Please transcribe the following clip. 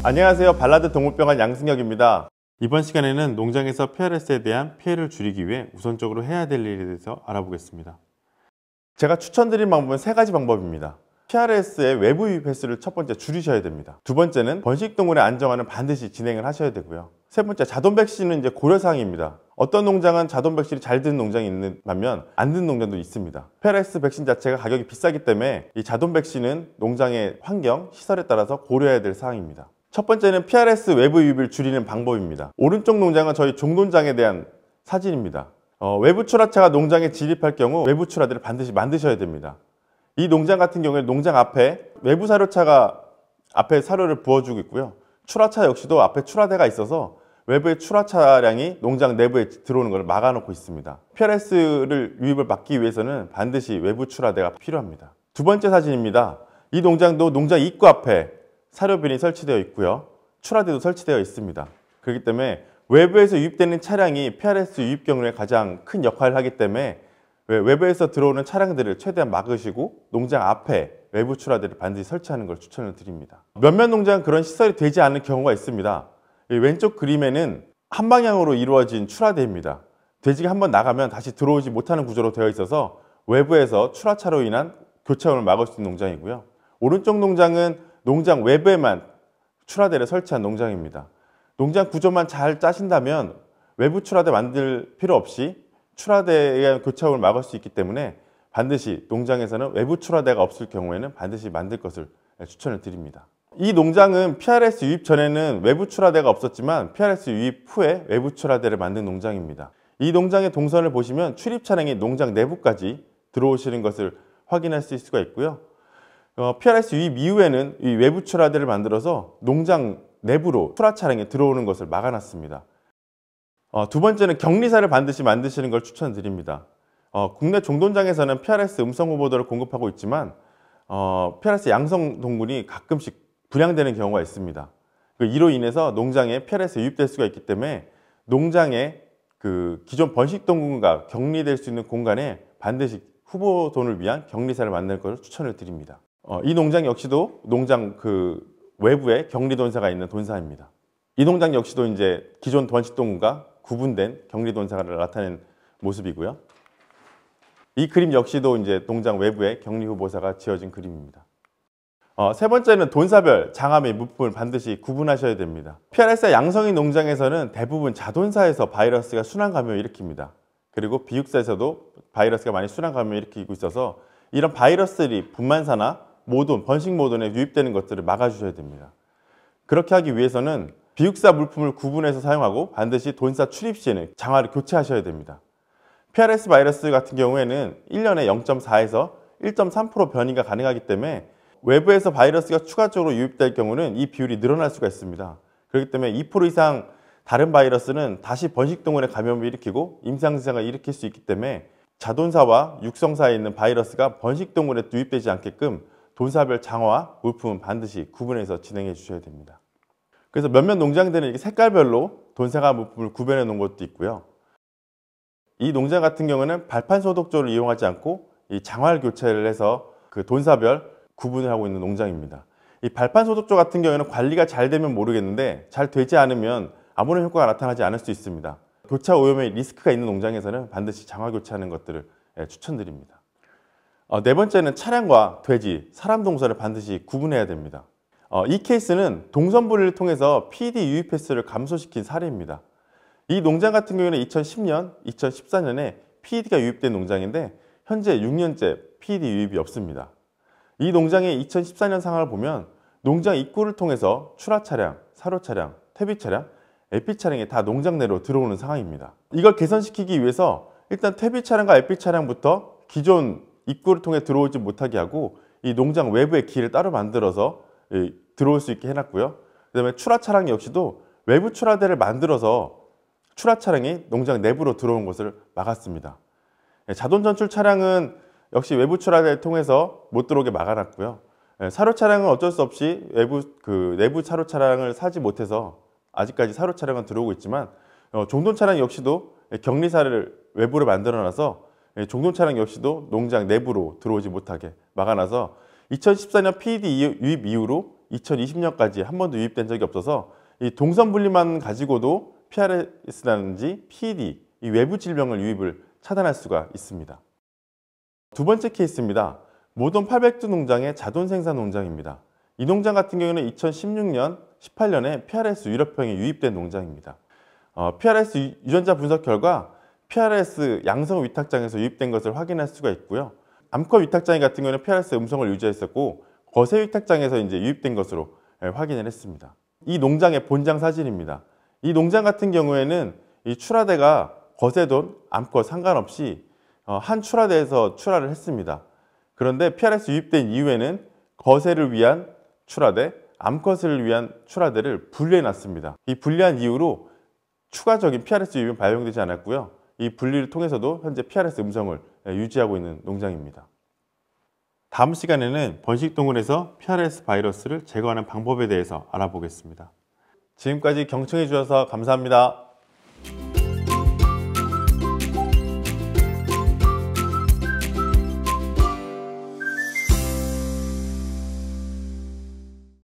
안녕하세요. 발라드 동물병원 양승혁입니다. 이번 시간에는 농장에서 PRS에 대한 피해를 줄이기 위해 우선적으로 해야 될 일에 대해서 알아보겠습니다. 제가 추천드린 방법은 세 가지 방법입니다. PRS의 외부 유입 횟수를 첫 번째 줄이셔야 됩니다. 두 번째는 번식동물의 안정화는 반드시 진행을 하셔야 되고요. 세 번째, 자돈 백신은 이제 고려사항입니다. 어떤 농장은 자돈 백신이 잘 드는 농장이 있는 반면 안 드는 농장도 있습니다. PRS 백신 자체가 가격이 비싸기 때문에 이 자돈 백신은 농장의 환경, 시설에 따라서 고려해야 될 사항입니다. 첫 번째는 PRS 외부 유입을 줄이는 방법입니다. 오른쪽 농장은 저희 종돈장에 대한 사진입니다. 외부 출하차가 농장에 진입할 경우 외부 출하들을 반드시 만드셔야 됩니다. 이 농장 같은 경우에 농장 앞에 외부 사료차가 앞에 사료를 부어주고 있고요. 출하차 역시도 앞에 출하대가 있어서 외부의 출하차량이 농장 내부에 들어오는 것을 막아놓고 있습니다. PRS를 유입을 막기 위해서는 반드시 외부 출하대가 필요합니다. 두 번째 사진입니다. 이 농장도 농장 입구 앞에 사료변이 설치되어 있고요. 출하대도 설치되어 있습니다. 그렇기 때문에 외부에서 유입되는 차량이 PRS 유입 경로에 가장 큰 역할을 하기 때문에 외부에서 들어오는 차량들을 최대한 막으시고 농장 앞에 외부 출하대를 반드시 설치하는 걸 추천을 드립니다. 몇몇 농장은 그런 시설이 되지 않는 경우가 있습니다. 왼쪽 그림에는 한 방향으로 이루어진 출하대입니다. 돼지가 한번 나가면 다시 들어오지 못하는 구조로 되어 있어서 외부에서 출하차로 인한 교차음을 막을 수 있는 농장이고요. 오른쪽 농장은 농장 외부에만 출하대를 설치한 농장입니다. 농장 구조만 잘 짜신다면 외부 출하대 만들 필요 없이 출하대에 의한 교차음을 막을 수 있기 때문에 반드시 농장에서는 외부 출하대가 없을 경우에는 반드시 만들 것을 추천을 드립니다. 이 농장은 PRS 유입 전에는 외부 출하대가 없었지만 PRS 유입 후에 외부 출하대를 만든 농장입니다. 이 농장의 동선을 보시면 출입 차량이 농장 내부까지 들어오시는 것을 확인하실 수가 있고요. PRS 유입 이후에는 이 외부 출하대를 만들어서 농장 내부로 출하 차량이 들어오는 것을 막아놨습니다. 두 번째는 격리사를 반드시 만드시는 걸 추천드립니다. 국내 종돈장에서는 PRS 음성 후보도를 공급하고 있지만 PRS 양성 동물이 가끔씩 분양되는 경우가 있습니다. 이로 인해서 농장에 PRS 유입될 수가 있기 때문에 농장에 기존 번식동물과 격리될 수 있는 공간에 반드시 후보돈을 위한 격리사를 만들 것을 추천을 드립니다. 이 농장 역시도 농장 외부에 격리돈사가 있는 돈사입니다. 이 농장 역시도 이제 기존 번식동물과 구분된 격리돈사를 나타낸 모습이고요. 이 그림 역시도 이제 농장 외부에 격리후보사가 지어진 그림입니다. 세 번째는 돈사별 장화 및 물품을 반드시 구분하셔야 됩니다. PRS 양성인 농장에서는 대부분 자돈사에서 바이러스가 순환 감염을 일으킵니다. 그리고 비육사에서도 바이러스가 많이 순환 감염을 일으키고 있어서 이런 바이러스들이 분만사나 모돈, 번식 모돈에 유입되는 것들을 막아주셔야 됩니다. 그렇게 하기 위해서는 비육사 물품을 구분해서 사용하고 반드시 돈사 출입 시에는 장화를 교체하셔야 됩니다. PRS 바이러스 같은 경우에는 1년에 0.4에서 1.3% 변이가 가능하기 때문에 외부에서 바이러스가 추가적으로 유입될 경우는 이 비율이 늘어날 수가 있습니다. 그렇기 때문에 2% 이상 다른 바이러스는 다시 번식동물에 감염을 일으키고 임상증상을 일으킬 수 있기 때문에 자돈사와 육성사에 있는 바이러스가 번식동물에 유입되지 않게끔 돈사별 장화와 물품은 반드시 구분해서 진행해 주셔야 됩니다. 그래서 몇몇 농장들은 이렇게 색깔별로 돈사과 물품을 구별해 놓은 것도 있고요. 이 농장 같은 경우는 발판 소독조를 이용하지 않고 이 장화를 교체를 해서 돈사별 구분을 하고 있는 농장입니다. 이 발판 소독조 같은 경우에는 관리가 잘 되면 모르겠는데 잘 되지 않으면 아무런 효과가 나타나지 않을 수 있습니다. 교차 오염의 리스크가 있는 농장에서는 반드시 장화 교체하는 것들을 추천드립니다. 네 번째는 차량과 돼지, 사람 동선을 반드시 구분해야 됩니다. 이 케이스는 동선 분리를 통해서 PD 유입 횟수를 감소시킨 사례입니다. 이 농장 같은 경우에는 2010년, 2014년에 PD가 유입된 농장인데 현재 6년째 PD 유입이 없습니다. 이 농장의 2014년 상황을 보면 농장 입구를 통해서 출하 차량, 사료 차량, 퇴비 차량, 에피 차량이 다 농장 내로 들어오는 상황입니다. 이걸 개선시키기 위해서 일단 퇴비 차량과 에피 차량부터 기존 입구를 통해 들어오지 못하게 하고 이 농장 외부의 길을 따로 만들어서 들어올 수 있게 해놨고요. 그 다음에 출하 차량 역시도 외부 출하대를 만들어서 출하 차량이 농장 내부로 들어온 것을 막았습니다. 자돈 전출 차량은 역시 외부 출하대를 통해서 못 들어오게 막아놨고요. 사료 차량은 어쩔 수 없이 내부 사료 차량을 사지 못해서 아직까지 사료 차량은 들어오고 있지만 종돈 차량 역시도 격리사를 외부로 만들어놔서 종돈 차량 역시도 농장 내부로 들어오지 못하게 막아놔서 2014년 PD 유입 이후로 2020년까지 한 번도 유입된 적이 없어서 이 동선 분리만 가지고도 PRS라든지 PED, 이 외부 질병을 유입을 차단할 수가 있습니다. 두 번째 케이스입니다. 모던 800두 농장의 자돈 생산 농장입니다. 이 농장 같은 경우는 2016년, 18년에 PRS 유럽형에 유입된 농장입니다. PRS 유전자 분석 결과 PRS 양성 위탁장에서 유입된 것을 확인할 수가 있고요. 암컷 위탁장이 같은 경우는 PRS 음성을 유지했었고 거세 위탁장에서 이제 유입된 것으로 확인을 했습니다. 이 농장의 본장 사진입니다. 이 농장 같은 경우에는 이 출하대가 거세든 암컷 상관없이 한 출하대에서 출하를 했습니다. 그런데 PRS 유입된 이후에는 거세를 위한 출하대, 암컷을 위한 출하대를 분리해 놨습니다. 이 분리한 이후로 추가적인 PRS 유입은 발병되지 않았고요. 이 분리를 통해서도 현재 PRS 음성을 유지하고 있는 농장입니다. 다음 시간에는 번식동물에서 PRS 바이러스를 제거하는 방법에 대해서 알아보겠습니다. 지금까지 경청해 주셔서 감사합니다.